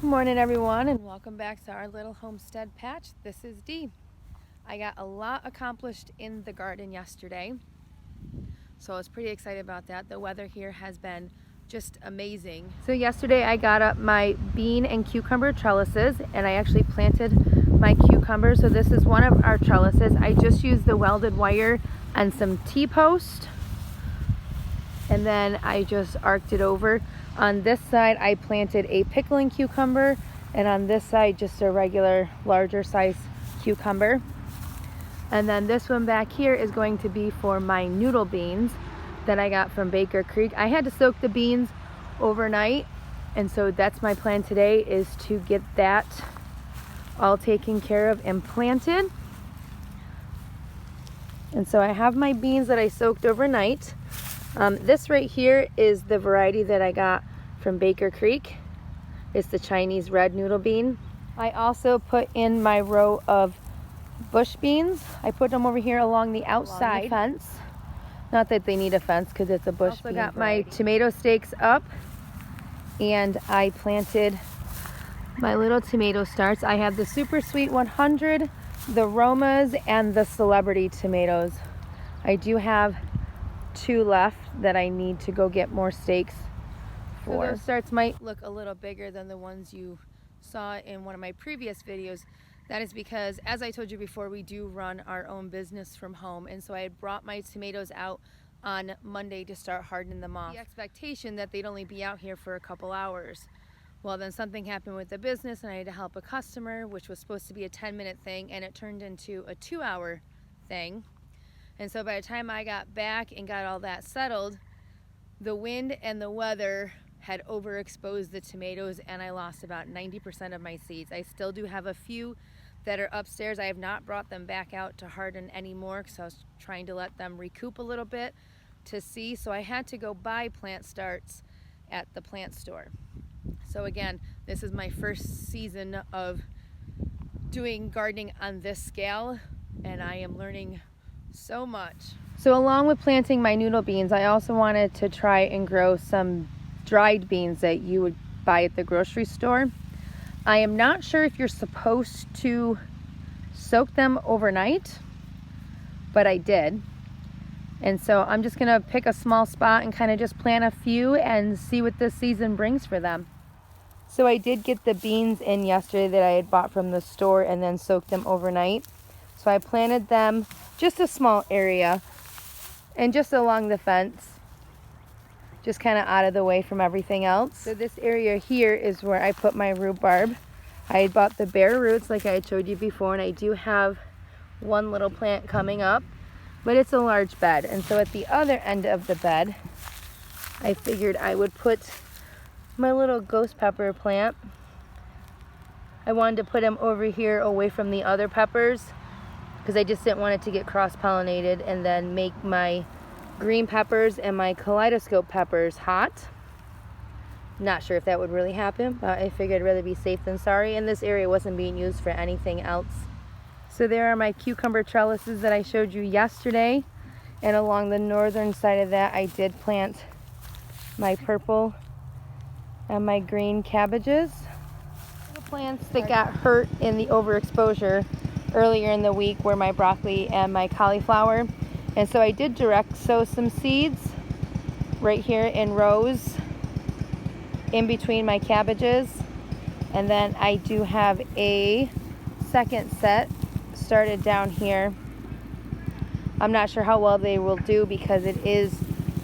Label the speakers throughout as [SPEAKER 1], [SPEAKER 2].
[SPEAKER 1] Good morning everyone, and welcome back to our little homestead patch. This is Dee. I got a lot accomplished in the garden yesterday, so I was pretty excited about that. The weather here has been just amazing. So yesterday I got up my bean and cucumber trellises, and I actually planted my cucumbers. So this is one of our trellises. I just used the welded wire and some T-post, and then I just arced it over. On this side I planted a pickling cucumber, and on this side just a regular larger size cucumber. And then this one back here is going to be for my noodle beans that I got from Baker Creek. I had to soak the beans overnight, and so that's my plan today, is to get that all taken care of and planted. And so I have my beans that I soaked overnight. This right here is the variety that I got from Baker Creek. It's the Chinese red noodle bean. I also put in my row of bush beans. I put them over here along the outside the fence. Not that they need a fence because it's a bush bean. I also got my tomato stakes up, and I planted my little tomato starts. I have the Super Sweet 100, the Romas, and the Celebrity tomatoes. I do have 2 left that I need to go get more stakes for. So those starts might look a little bigger than the ones you saw in one of my previous videos. That is because, as I told you before, we do run our own business from home, and so I had brought my tomatoes out on Monday to start hardening them off. The expectation that they'd only be out here for a couple hours. Well, then something happened with the business and I had to help a customer, which was supposed to be a 10-minute thing, and it turned into a 2-hour thing. And so by the time I got back and got all that settled, the wind and the weather had overexposed the tomatoes, and I lost about 90% of my seeds. I still do have a few that are upstairs. I have not brought them back out to harden anymore because I was trying to let them recoup a little bit to see. So I had to go buy plant starts at the plant store. So again, this is my first season of doing gardening on this scale, and I am learning so much. So along with planting my noodle beans, I also wanted to try and grow some dried beans that you would buy at the grocery store. I am not sure if you're supposed to soak them overnight, but I did. And so I'm just gonna pick a small spot and kind of just plant a few and see what this season brings for them. So I did get the beans in yesterday that I had bought from the store and then soaked them overnight. So I planted them just a small area and just along the fence, just kind of out of the way from everything else. So this area here is where I put my rhubarb. I had bought the bare roots like I had showed you before, and I do have one little plant coming up, but it's a large bed. And so at the other end of the bed, I figured I would put my little ghost pepper plant. I wanted to put him over here away from the other peppers because I just didn't want it to get cross-pollinated and then make my green peppers and my kaleidoscope peppers hot. Not sure if that would really happen, but I figured I'd rather be safe than sorry, and this area wasn't being used for anything else. So there are my cucumber trellises that I showed you yesterday, and along the northern side of that I did plant my purple and my green cabbages. The plants that got hurt in the overexposure earlier in the week were my broccoli and my cauliflower. And so I did direct sow some seeds right here in rows in between my cabbages. And then I do have a second set started down here. I'm not sure how well they will do because it is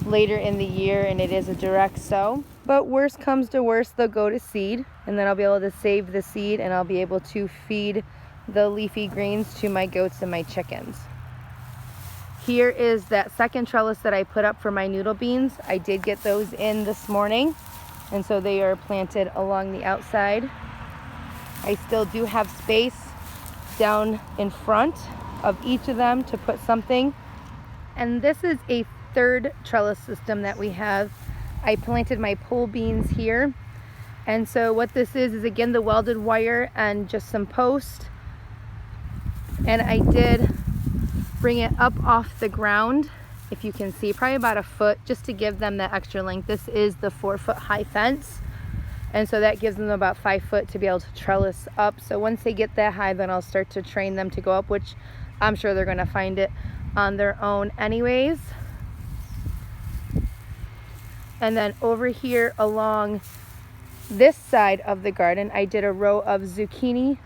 [SPEAKER 1] later in the year and it is a direct sow. But worst comes to worst, they'll go to seed, and then I'll be able to save the seed and I'll be able to feed the leafy greens to my goats and my chickens. Here is that second trellis that I put up for my noodle beans. I did get those in this morning, and so they are planted along the outside. I still do have space down in front of each of them to put something. And this is a third trellis system that we have. I planted my pole beans here. And so what this is again the welded wire and just some post. And I did bring it up off the ground, if you can see, probably about a foot, just to give them that extra length. This is the 4-foot high fence. And so that gives them about 5 foot to be able to trellis up. So once they get that high, then I'll start to train them to go up, which I'm sure they're gonna find it on their own anyways. And then over here along this side of the garden, I did a row of zucchini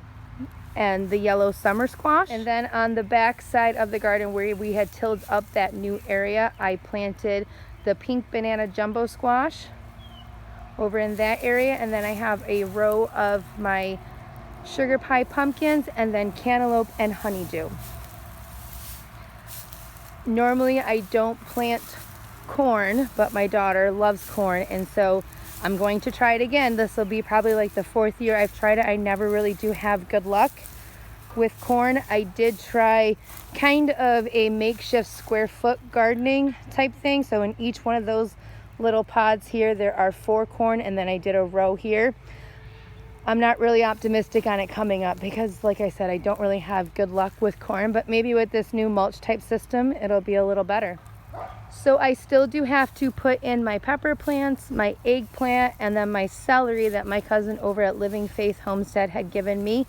[SPEAKER 1] and the yellow summer squash. And then on the back side of the garden where we had tilled up that new area, I planted the pink banana jumbo squash over in that area. And then I have a row of my sugar pie pumpkins and then cantaloupe and honeydew. Normally I don't plant corn, but my daughter loves corn, and so I'm going to try it again. This will be probably like the 4th year I've tried it. I never really do have good luck with corn. I did try kind of a makeshift square foot gardening type thing. So in each one of those little pods here, there are 4 corn, and then I did a row here. I'm not really optimistic on it coming up because, like I said, I don't really have good luck with corn, but maybe with this new mulch type system, it'll be a little better. So I still do have to put in my pepper plants, my eggplant, and then my celery that my cousin over at Living Faith Homestead had given me.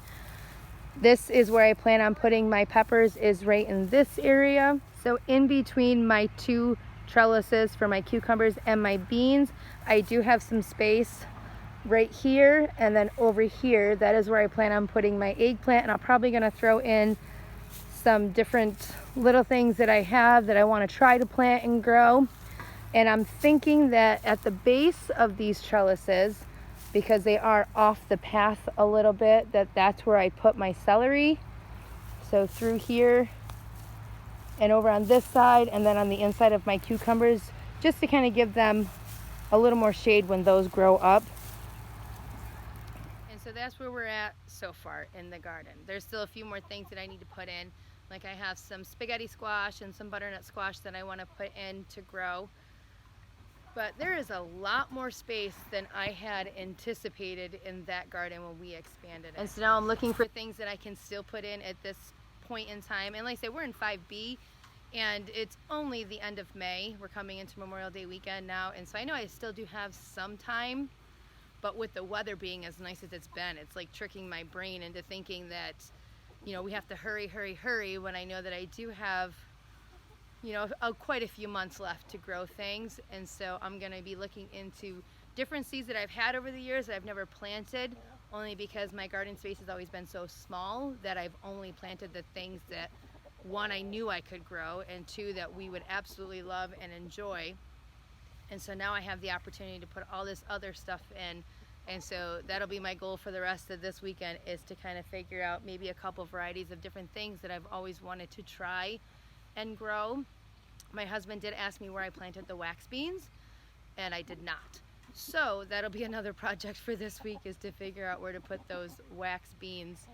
[SPEAKER 1] This is where I plan on putting my peppers, is right in this area. So in between my 2 trellises for my cucumbers and my beans, I do have some space right here, and then over here, that is where I plan on putting my eggplant, and I'm probably going to throw in some different little things that I have that I want to try to plant and grow. And I'm thinking that at the base of these trellises, because they are off the path a little bit, that's where I put my celery. So through here and over on this side, and then on the inside of my cucumbers, just to kind of give them a little more shade when those grow up. And so that's where we're at so far in the garden. There's still a few more things that I need to put in. Like I have some spaghetti squash and some butternut squash that I want to put in to grow. But there is a lot more space than I had anticipated in that garden when we expanded it. And so now I'm looking for things that I can still put in at this point in time. And like I say, we're in 5B and it's only the end of May. We're coming into Memorial Day weekend now. And so I know I still do have some time, but with the weather being as nice as it's been, it's like tricking my brain into thinking that, you know, we have to hurry, hurry, hurry, when I know that I do have, you know, quite a few months left to grow things. And so I'm going to be looking into different seeds that I've had over the years that I've never planted, only because my garden space has always been so small that I've only planted the things that, 1, I knew I could grow, and 2, that we would absolutely love and enjoy. And so now I have the opportunity to put all this other stuff in. And so that'll be my goal for the rest of this weekend, is to kind of figure out maybe a couple varieties of different things that I've always wanted to try and grow. My husband did ask me where I planted the wax beans, and I did not. So that'll be another project for this week, is to figure out where to put those wax beans,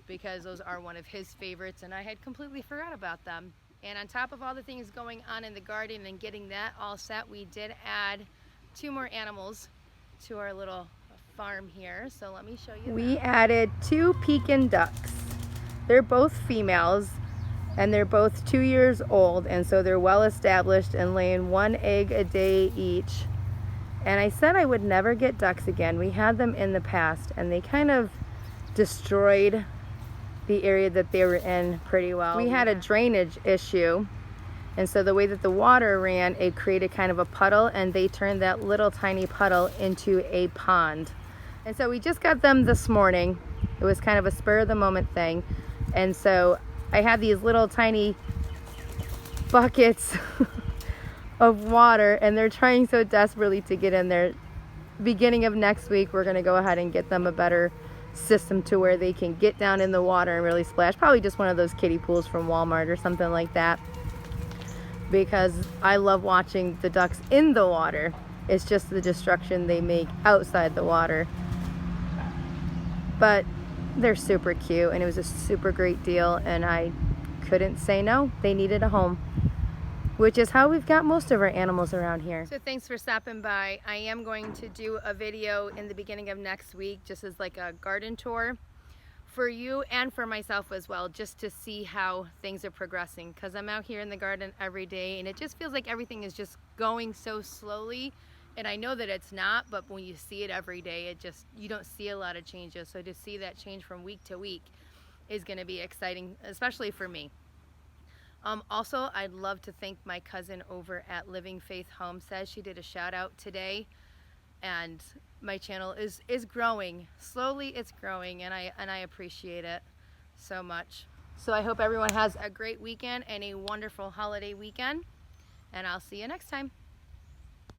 [SPEAKER 1] because those are one of his favorites and I had completely forgot about them. And on top of all the things going on in the garden and getting that all set, we did add 2 more animals to our little farm here. So let me show you. We added 2 Pekin ducks. They're both females and they're both 2 years old, and so they're well established and laying 1 egg a day each. And I said I would never get ducks again. We had them in the past and they kind of destroyed the area that they were in pretty well. We had a drainage issue, and so the way that the water ran, it created kind of a puddle, and they turned that little tiny puddle into a pond. And so we just got them this morning. It was kind of a spur of the moment thing. And so I had these little tiny buckets of water, and they're trying so desperately to get in there. Beginning of next week, we're gonna go ahead and get them a better system to where they can get down in the water and really splash. Probably just one of those kiddie pools from Walmart or something like that, because I love watching the ducks in the water. It's just the destruction they make outside the water. But they're super cute, and it was a super great deal, and I couldn't say no. They needed a home, which is how we've got most of our animals around here. So thanks for stopping by. I am going to do a video in the beginning of next week, just as like a garden tour for you and for myself as well, just to see how things are progressing, because I'm out here in the garden every day and it just feels like everything is just going so slowly And I know that it's not, but when you see it every day, you don't see a lot of changes. So to see that change from week to week is going to be exciting, especially for me. Also, I'd love to thank my cousin over at Living Faith Homestead. She did a shout out today, and my channel is growing. Slowly it's growing, and I appreciate it so much. So I hope everyone has a great weekend and a wonderful holiday weekend, and I'll see you next time.